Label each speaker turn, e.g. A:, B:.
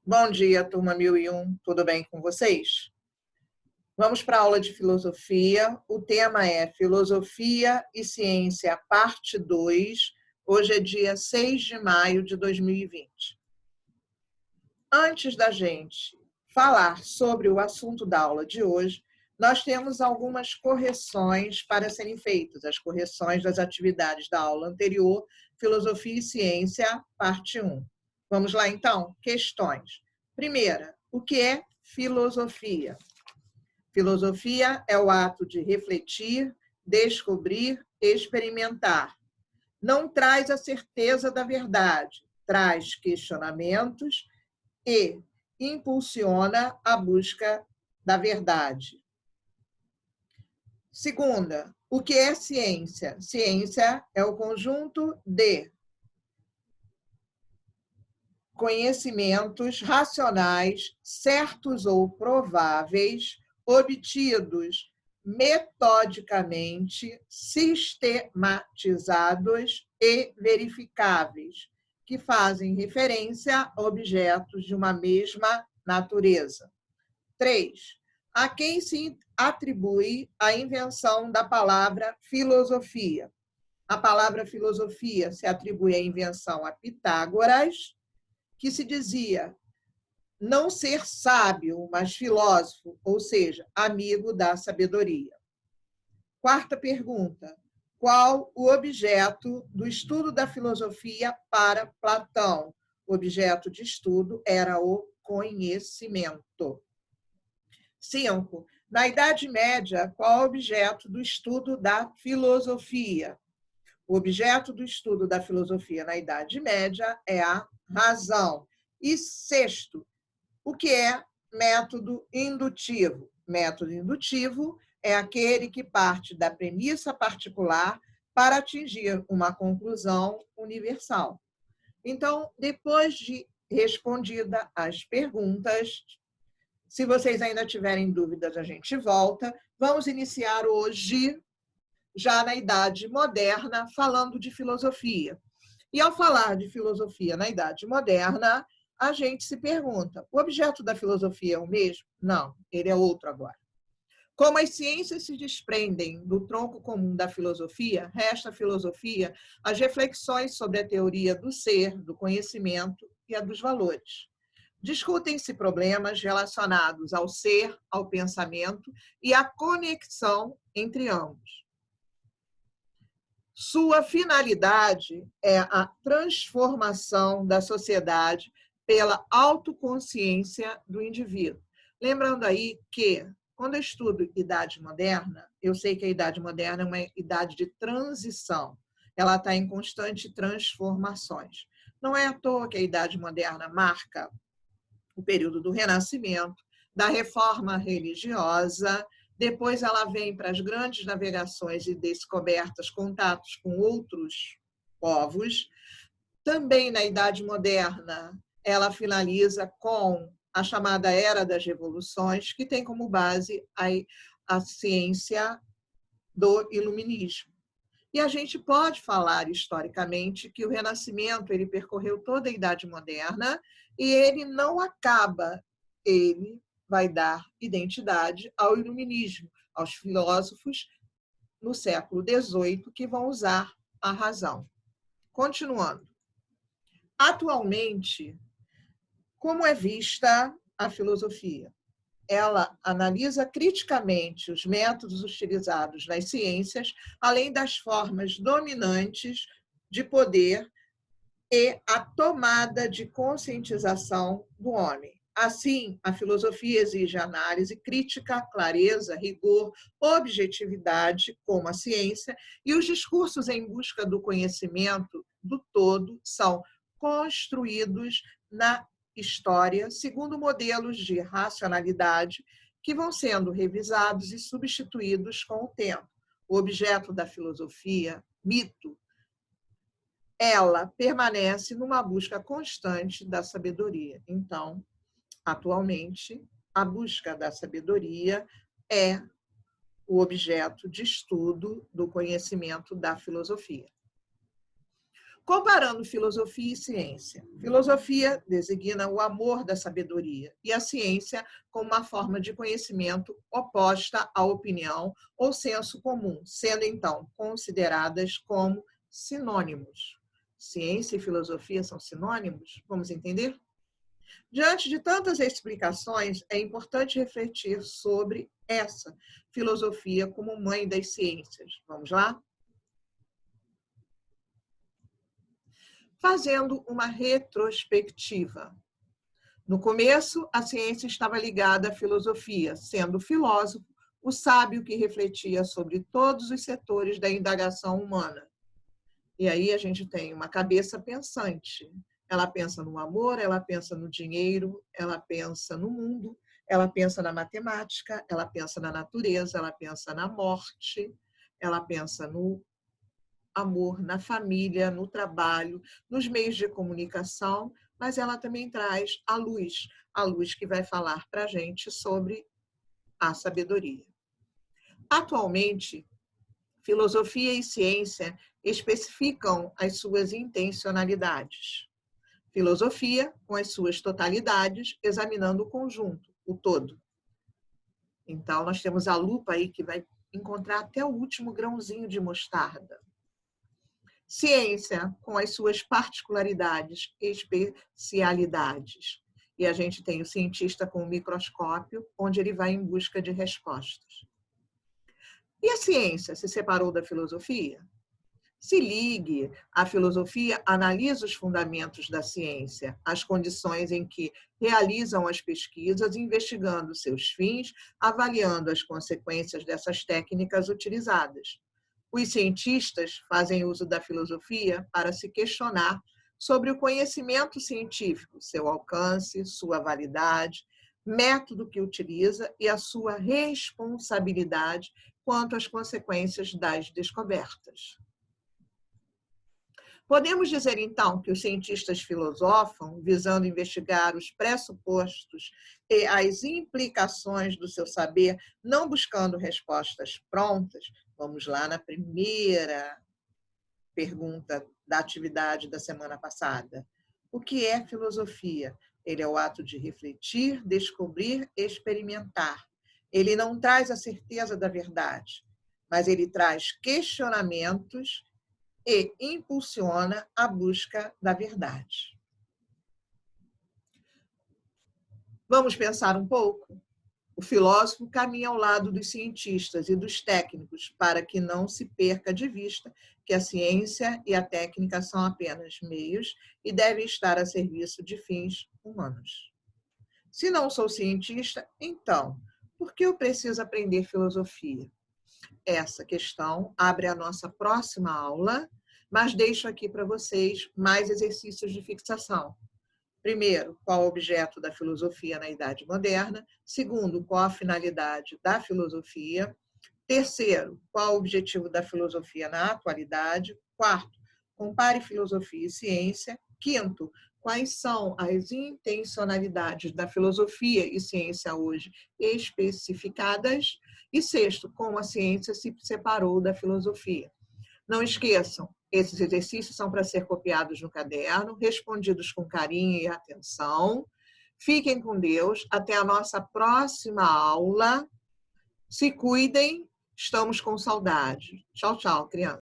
A: Bom dia, turma 1001, tudo bem com vocês? Vamos para a aula de filosofia. O tema é Filosofia e Ciência, parte 2. Hoje é dia 6 de maio de 2020. Antes da gente falar sobre o assunto da aula de hoje, nós temos algumas correções para serem feitas, as correções das atividades da aula anterior, Filosofia e Ciência, parte 1. Vamos lá, então? Questões. Primeira, o que é filosofia? Filosofia é o ato de refletir, descobrir, experimentar. Não traz a certeza da verdade, traz questionamentos e impulsiona a busca da verdade. Segunda, o que é ciência? Ciência é o conjunto de conhecimentos racionais, certos ou prováveis, obtidos metodicamente, sistematizados e verificáveis, que fazem referência a objetos de uma mesma natureza. 3. A quem se atribui a invenção da palavra filosofia? A palavra filosofia se atribui à invenção a Pitágoras, que se dizia não ser sábio, mas filósofo, ou seja, amigo da sabedoria. Quarta pergunta. Qual o objeto do estudo da filosofia para Platão? O objeto de estudo era o conhecimento. 5. Na Idade Média, qual o objeto do estudo da filosofia? O objeto do estudo da filosofia na Idade Média é a razão. E sexto, o que é método indutivo? Método indutivo é aquele que parte da premissa particular para atingir uma conclusão universal. Então, depois de respondida as perguntas, se vocês ainda tiverem dúvidas, a gente volta. Vamos iniciar hoje, já na Idade Moderna, falando de filosofia. E ao falar de filosofia na Idade Moderna, a gente se pergunta, o objeto da filosofia é o mesmo? Não, ele é outro agora. Como as ciências se desprendem do tronco comum da filosofia, resta à filosofia as reflexões sobre a teoria do ser, do conhecimento e a dos valores. Discutem-se problemas relacionados ao ser, ao pensamento e à conexão entre ambos. Sua finalidade é a transformação da sociedade pela autoconsciência do indivíduo. Lembrando aí que, quando eu estudo Idade Moderna, eu sei que a Idade Moderna é uma idade de transição. Ela está em constante transformações. Não é à toa que a Idade Moderna marca o período do Renascimento, da reforma religiosa. Depois ela vem para as grandes navegações e descobertas, contatos com outros povos. Também na Idade Moderna, ela finaliza com a chamada Era das Revoluções, que tem como base a ciência do iluminismo. E a gente pode falar historicamente que o Renascimento ele percorreu toda a Idade Moderna e ele não acaba, ele vai dar identidade ao iluminismo, aos filósofos no século XVIII que vão usar a razão. Continuando. Atualmente, como é vista a filosofia? Ela analisa criticamente os métodos utilizados nas ciências, além das formas dominantes de poder e a tomada de conscientização do homem. Assim, a filosofia exige análise crítica, clareza, rigor, objetividade, como a ciência, e os discursos em busca do conhecimento do todo são construídos na história segundo modelos de racionalidade que vão sendo revisados e substituídos com o tempo. O objeto da filosofia, mito, ela permanece numa busca constante da sabedoria. Então, atualmente, a busca da sabedoria é o objeto de estudo do conhecimento da filosofia. Comparando filosofia e ciência. Filosofia designa o amor da sabedoria e a ciência como uma forma de conhecimento oposta à opinião ou senso comum, sendo então consideradas como sinônimos. Ciência e filosofia são sinônimos? Vamos entender? Diante de tantas explicações, é importante refletir sobre essa filosofia como mãe das ciências. Vamos lá? Fazendo uma retrospectiva. No começo, a ciência estava ligada à filosofia, sendo o filósofo o sábio que refletia sobre todos os setores da indagação humana. E aí a gente tem uma cabeça pensante. Ela pensa no amor, ela pensa no dinheiro, ela pensa no mundo, ela pensa na matemática, ela pensa na natureza, ela pensa na morte, ela pensa no amor, na família, no trabalho, nos meios de comunicação, mas ela também traz a luz que vai falar para a gente sobre a sabedoria. Atualmente, filosofia e ciência especificam as suas intencionalidades. Filosofia, com as suas totalidades, examinando o conjunto, o todo. Então, nós temos a lupa aí que vai encontrar até o último grãozinho de mostarda. Ciência, com as suas particularidades, especialidades. E a gente tem o cientista com o microscópio, onde ele vai em busca de respostas. E a ciência se separou da filosofia? Se ligue, a filosofia analisa os fundamentos da ciência, as condições em que realizam as pesquisas, investigando seus fins, avaliando as consequências dessas técnicas utilizadas. Os cientistas fazem uso da filosofia para se questionar sobre o conhecimento científico, seu alcance, sua validade, método que utiliza e a sua responsabilidade quanto às consequências das descobertas. Podemos dizer, então, que os cientistas filosofam, visando investigar os pressupostos e as implicações do seu saber, não buscando respostas prontas. Vamos lá na primeira pergunta da atividade da semana passada. O que é filosofia? Ele é o ato de refletir, descobrir, experimentar. Ele não traz a certeza da verdade, mas ele traz questionamentos e impulsiona a busca da verdade. Vamos pensar um pouco? O filósofo caminha ao lado dos cientistas e dos técnicos para que não se perca de vista que a ciência e a técnica são apenas meios e devem estar a serviço de fins humanos. Se não sou cientista, então, por que eu preciso aprender filosofia? Essa questão abre a nossa próxima aula, mas deixo aqui para vocês mais exercícios de fixação. Primeiro, qual o objeto da filosofia na Idade Moderna? Segundo, qual a finalidade da filosofia? Terceiro, qual o objetivo da filosofia na atualidade? Quarto, compare filosofia e ciência. Quinto, quais são as intencionalidades da filosofia e ciência hoje especificadas? E sexto, como a ciência se separou da filosofia. Não esqueçam, esses exercícios são para ser copiados no caderno, respondidos com carinho e atenção. Fiquem com Deus. Até a nossa próxima aula. Se cuidem. Estamos com saudade. Tchau, tchau, crianças.